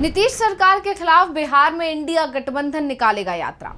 नीतीश सरकार के खिलाफ बिहार में इंडिया गठबंधन निकालेगा यात्रा।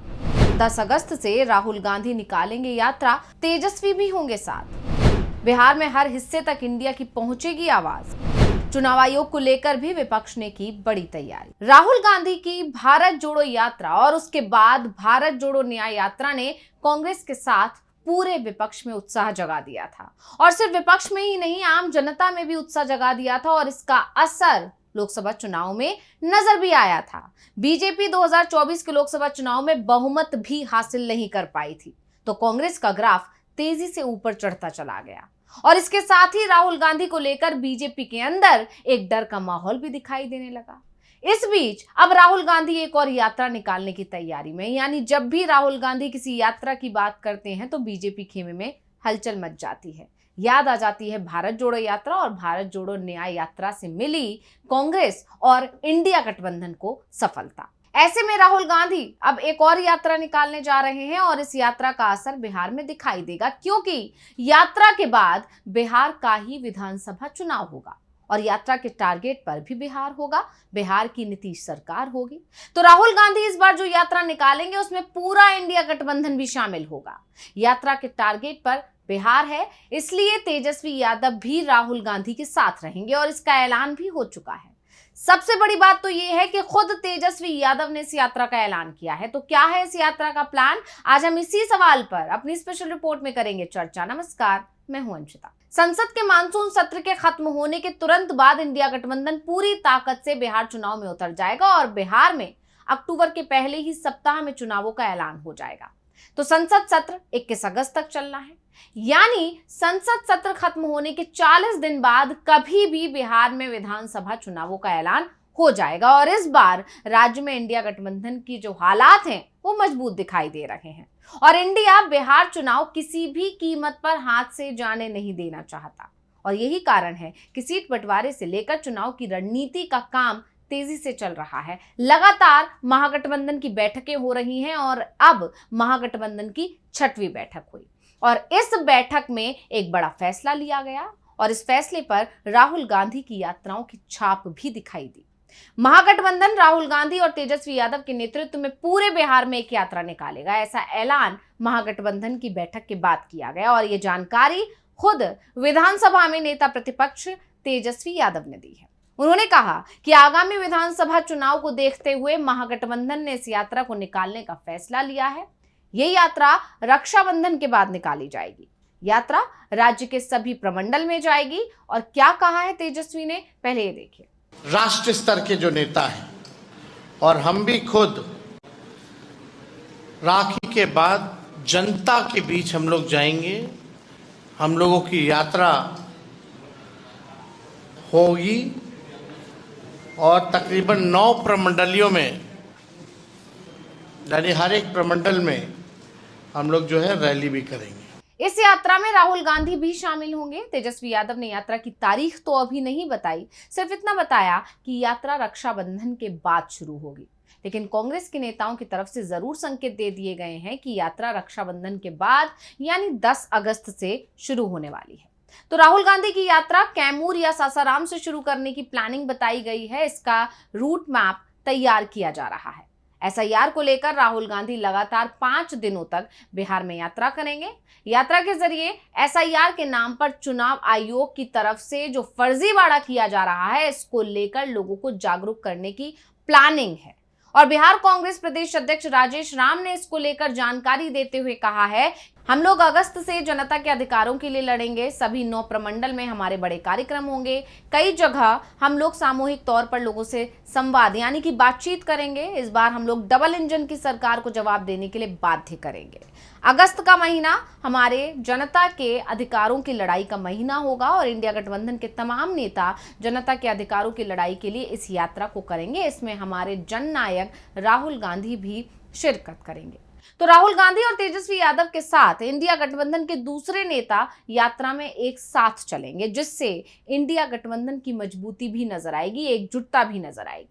10 अगस्त से राहुल गांधी निकालेंगे यात्रा, तेजस्वी भी होंगे साथ। बिहार में हर हिस्से तक इंडिया की पहुंचेगी आवाज। चुनाव आयोग को लेकर भी विपक्ष ने की बड़ी तैयारी। राहुल गांधी की भारत जोड़ो यात्रा और उसके बाद भारत जोड़ो न्याय यात्रा ने कांग्रेस के साथ पूरे विपक्ष में उत्साह जगा दिया था, और सिर्फ विपक्ष में ही नहीं, आम जनता में भी उत्साह जगा दिया था, और इसका असर लोकसभा चुनाव में नजर भी आया था। बीजेपी 2024 के लोकसभा चुनाव में बहुमत भी हासिल नहीं कर पाई थी, तो कांग्रेस का ग्राफ तेजी से ऊपर चढ़ता चला गया, और इसके साथ ही राहुल गांधी को लेकर बीजेपी के अंदर एक डर का माहौल भी दिखाई देने लगा। इस बीच अब राहुल गांधी एक और यात्रा निकालने की तैयारी में, यानी जब भी राहुल गांधी किसी यात्रा की बात करते हैं तो बीजेपी खेमे में हलचल मच जाती है। याद आ जाती है भारत जोड़ो यात्रा और भारत जोड़ो न्याय यात्रा से मिली कांग्रेस और इंडिया गठबंधन को सफलता। ऐसे में राहुल गांधी अब एक और यात्रा निकालने जा रहे हैं, और इस यात्रा का असर बिहार में दिखाई देगा, क्योंकि यात्रा के बाद बिहार का ही विधानसभा चुनाव होगा, और यात्रा के टारगेट पर भी बिहार होगा। बिहार की नीतीश सरकार होगी, तो राहुल गांधी इस बार जो यात्रा निकालेंगे उसमें पूरा इंडिया गठबंधन भी शामिल होगा। यात्रा के टारगेट पर बिहार है, इसलिए तेजस्वी यादव भी राहुल गांधी के साथ रहेंगे, और इसका ऐलान भी हो चुका है। सबसे बड़ी बात तो यह है कि खुद तेजस्वी यादव ने इस यात्रा का ऐलान किया है। तो क्या है इस यात्रा का प्लान? आज हम इसी सवाल पर अपनी स्पेशल रिपोर्ट में करेंगे चर्चा। नमस्कार, मैं हूं अंशिता। संसद के मानसून सत्र के खत्म होने के तुरंत बाद इंडिया गठबंधन पूरी ताकत से बिहार चुनाव में उतर जाएगा, और बिहार में अक्टूबर के पहले ही सप्ताह में चुनावों का ऐलान हो जाएगा। तो संसद सत्र 21 अगस्त तक चलना है, यानी संसद सत्र खत्म होने के 40 दिन बाद कभी भी बिहार में विधानसभा चुनावों का ऐलान हो जाएगा। और इस बार राज्य में इंडिया गठबंधन की जो हालात हैं वो मजबूत दिखाई दे रहे हैं, और इंडिया बिहार चुनाव किसी भी कीमत पर हाथ से जाने नहीं देना चाहता। और यही कारण है कि सीट बंटवारे से लेकर चुनाव की रणनीति का काम तेजी से चल रहा है। लगातार महागठबंधन की बैठकें हो रही हैं, और अब महागठबंधन की 6वीं बैठक हुई, और इस बैठक में एक बड़ा फैसला लिया गया, और इस फैसले पर राहुल गांधी की यात्राओं की छाप भी दिखाई दी। महागठबंधन राहुल गांधी और तेजस्वी यादव के नेतृत्व में पूरे बिहार में एक यात्रा निकालेगा, ऐसा ऐलान महागठबंधन की बैठक के बाद किया गया, और ये जानकारी खुद विधानसभा में नेता प्रतिपक्ष तेजस्वी यादव ने दी है। उन्होंने कहा कि आगामी विधानसभा चुनाव को देखते हुए महागठबंधन ने इस यात्रा को निकालने का फैसला लिया है। ये यात्रा रक्षाबंधन के बाद निकाली जाएगी। यात्रा राज्य के सभी प्रमंडल में जाएगी, और क्या कहा है तेजस्वी ने, पहले ये देखिए। राष्ट्र स्तर के जो नेता हैं, और हम भी खुद राखी के बाद जनता के बीच हम लोग जाएंगे। हम लोगों की यात्रा होगी, और तकरीबन 9 प्रमंडलियों में, यानी हर एक प्रमंडल में हम लोग जो है रैली भी करेंगे। इस यात्रा में राहुल गांधी भी शामिल होंगे। तेजस्वी यादव ने यात्रा की तारीख तो अभी नहीं बताई, सिर्फ इतना बताया कि यात्रा रक्षाबंधन के बाद शुरू होगी। लेकिन कांग्रेस के नेताओं की तरफ से जरूर संकेत दे दिए गए हैं कि यात्रा रक्षाबंधन के बाद यानी 10 अगस्त से शुरू होने वाली है। तो राहुल गांधी की यात्रा कैमूर या सासाराम से शुरू करने की प्लानिंग बताई गई है। इसका रूट मैप तैयार किया जा रहा है। एसआईआर को लेकर राहुल गांधी लगातार 5 दिनों तक बिहार में यात्रा करेंगे। यात्रा के जरिए एसआईआर के नाम पर चुनाव आयोग की तरफ से जो फर्जीवाड़ा किया जा रहा है, इसको लेकर लोगों को जागरूक करने की प्लानिंग है। और बिहार कांग्रेस प्रदेश अध्यक्ष राजेश राम ने इसको लेकर जानकारी देते हुए कहा है, हम लोग अगस्त से जनता के अधिकारों के लिए लड़ेंगे। सभी 9 प्रमंडल में हमारे बड़े कार्यक्रम होंगे। कई जगह हम लोग सामूहिक तौर पर लोगों से संवाद यानी कि बातचीत करेंगे। इस बार हम लोग डबल इंजन की सरकार को जवाब देने के लिए बाध्य करेंगे। अगस्त का महीना हमारे जनता के अधिकारों की लड़ाई का महीना होगा, और इंडिया गठबंधन के तमाम नेता जनता के अधिकारों की लड़ाई के लिए इस यात्रा को करेंगे। इसमें हमारे जननायक राहुल गांधी भी शिरकत करेंगे। तो राहुल गांधी और तेजस्वी यादव के साथ इंडिया गठबंधन के दूसरे नेता यात्रा में एक साथ चलेंगे, जिससे इंडिया गठबंधन की मजबूती भी नजर आएगी, एकजुटता भी नजर आएगी।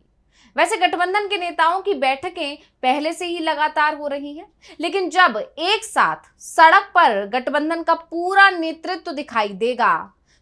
वैसे गठबंधन के नेताओं की बैठकें पहले से ही लगातार हो रही हैं, लेकिन जब एक साथ सड़क पर गठबंधन का पूरा नेतृत्व दिखाई देगा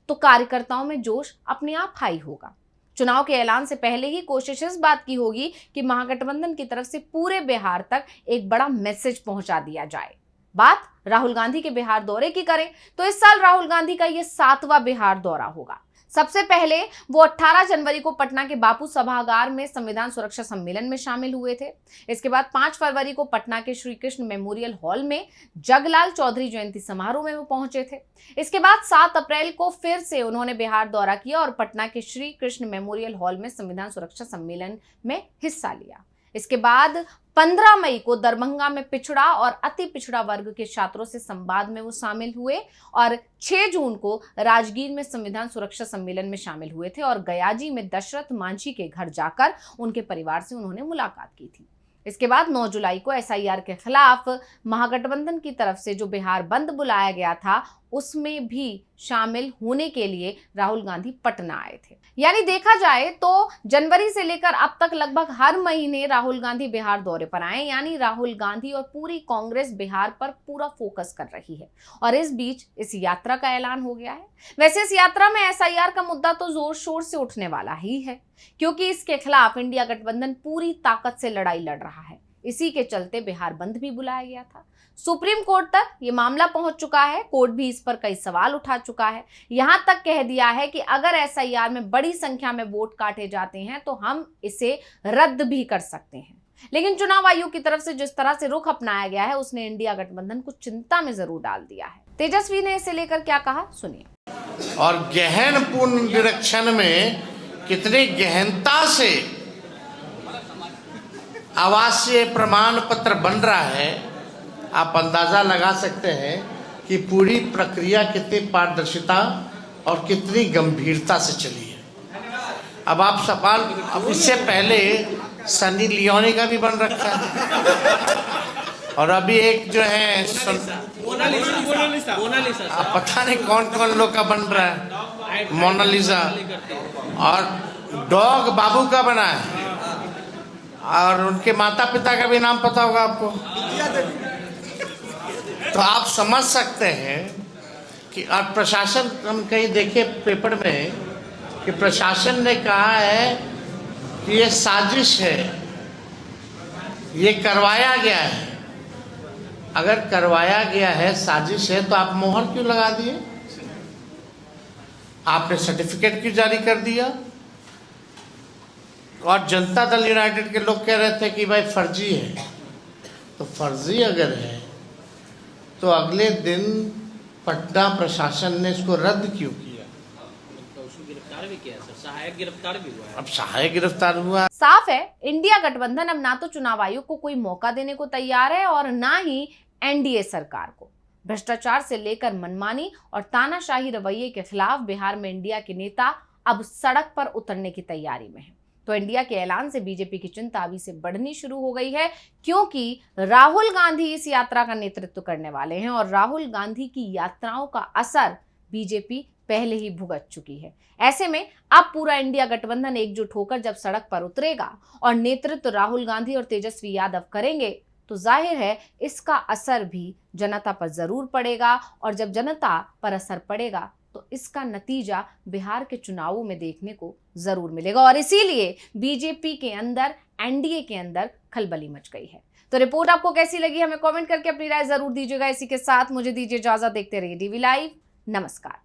तो कार्यकर्ताओं में जोश अपने आप हाई होगा। चुनाव के ऐलान से पहले ही कोशिश इस बात की होगी कि महागठबंधन की तरफ से पूरे बिहार तक एक बड़ा मैसेज पहुंचा दिया जाए। बात राहुल गांधी के बिहार दौरे की करें तो इस साल राहुल गांधी का यह 7वां बिहार दौरा होगा। सबसे पहले वो 18 जनवरी को पटना के बापू सभागार में संविधान सुरक्षा सम्मेलन में शामिल हुए थे। इसके बाद 5 फरवरी को पटना के श्री कृष्ण मेमोरियल हॉल में जगलाल चौधरी जयंती समारोह में वो पहुंचे थे। इसके बाद 7 अप्रैल को फिर से उन्होंने बिहार दौरा किया और पटना के श्री कृष्ण मेमोरियल हॉल में संविधान सुरक्षा सम्मेलन में हिस्सा लिया। इसके बाद 15 मई को दरभंगा में पिछड़ा और अति पिछड़ा वर्ग के छात्रों से संवाद में वो शामिल हुए और 6 जून को राजगीर में संविधान सुरक्षा सम्मेलन में शामिल हुए थे और गयाजी में दशरथ मांझी के घर जाकर उनके परिवार से उन्होंने मुलाकात की थी। इसके बाद 9 जुलाई को एसआईआर के खिलाफ महागठबंधन की तरफ से जो बिहार बंद बुलाया गया था उसमें भी शामिल होने के लिए राहुल गांधी पटना आए थे। यानी देखा जाए तो जनवरी से लेकर अब तक लगभग हर महीने राहुल गांधी बिहार दौरे पर आए। यानी राहुल गांधी और पूरी कांग्रेस बिहार पर पूरा फोकस कर रही है और इस बीच इस यात्रा का ऐलान हो गया है। वैसे इस यात्रा में एसआईआर का मुद्दा तो जोर शोर से उठने वाला ही है, क्योंकि इसके खिलाफ इंडिया गठबंधन पूरी ताकत से लड़ाई लड़ रहा है। इसी के चलते बिहार बंद भी बुलाया गया था। सुप्रीम कोर्ट तक ये मामला पहुंच चुका है। कोर्ट भी इस पर कई सवाल उठा चुका है। यहां तक कह दिया है कि अगर एसआईआर में बड़ी संख्या में वोट काटे जाते हैं तो हम इसे रद्द भी कर सकते हैं। लेकिन चुनाव आयोग की तरफ से जिस तरह से रुख अपनाया गया है उसने इंडिया गठबंधन को चिंता में जरूर डाल दिया है। तेजस्वी ने इसे लेकर क्या कहा, सुनिए। और गहन पुनरीक्षण में कितनी गहनता से आवासीय प्रमाण पत्र बन रहा है, आप अंदाजा लगा सकते हैं कि पूरी प्रक्रिया कितनी पारदर्शिता और कितनी गंभीरता से चली है। अब आप सवाल, अब इससे पहले सनी लियोनी का भी बन रखा है और अभी एक जो है अब पता नहीं कौन कौन लोग का बन रहा है, मोनालिसा, और डॉग बाबू का बना है और उनके माता पिता का भी नाम पता होगा आपको। तो आप समझ सकते हैं कि और प्रशासन, हम कहीं देखे पेपर में कि प्रशासन ने कहा है कि ये साजिश है, ये करवाया गया है। अगर करवाया गया है, साजिश है, तो आप मोहर क्यों लगा दिए? आपने सर्टिफिकेट क्यों जारी कर दिया? और जनता दल यूनाइटेड के लोग कह रहे थे कि भाई फर्जी है। तो फर्जी अगर है तो अगले दिन पटना प्रशासन ने इसको रद्द क्यों किया? तो उसको गिरफ्तार भी किया सर, सहायक गिरफ्तार भी हुआ है। अब सहायक गिरफ्तार हुआ। साफ है इंडिया गठबंधन अब ना तो चुनाव आयोग को कोई मौका देने को तैयार है और ना ही एनडीए सरकार को। भ्रष्टाचार से लेकर मनमानी और तानाशाही रवैये के खिलाफ बिहार में इंडिया के नेता अब सड़क पर उतरने की तैयारी में है। तो इंडिया के ऐलान से बीजेपी की चिंता अभी से बढ़नी शुरू हो गई है, क्योंकि राहुल गांधी इस यात्रा का नेतृत्व करने वाले हैं और राहुल गांधी की यात्राओं का असर बीजेपी पहले ही भुगत चुकी है। ऐसे में अब पूरा इंडिया गठबंधन एकजुट होकर जब सड़क पर उतरेगा और नेतृत्व राहुल गांधी और तेजस्वी यादव करेंगे तो जाहिर है इसका असर भी जनता पर जरूर पड़ेगा और जब जनता पर असर पड़ेगा तो इसका नतीजा बिहार के चुनावों में देखने को जरूर मिलेगा और इसीलिए बीजेपी के अंदर, एनडीए के अंदर खलबली मच गई है। तो रिपोर्ट आपको कैसी लगी हमें कमेंट करके अपनी राय जरूर दीजिएगा। इसी के साथ मुझे दीजिए इजाजत। देखते रहिए डीवी लाइव। नमस्कार।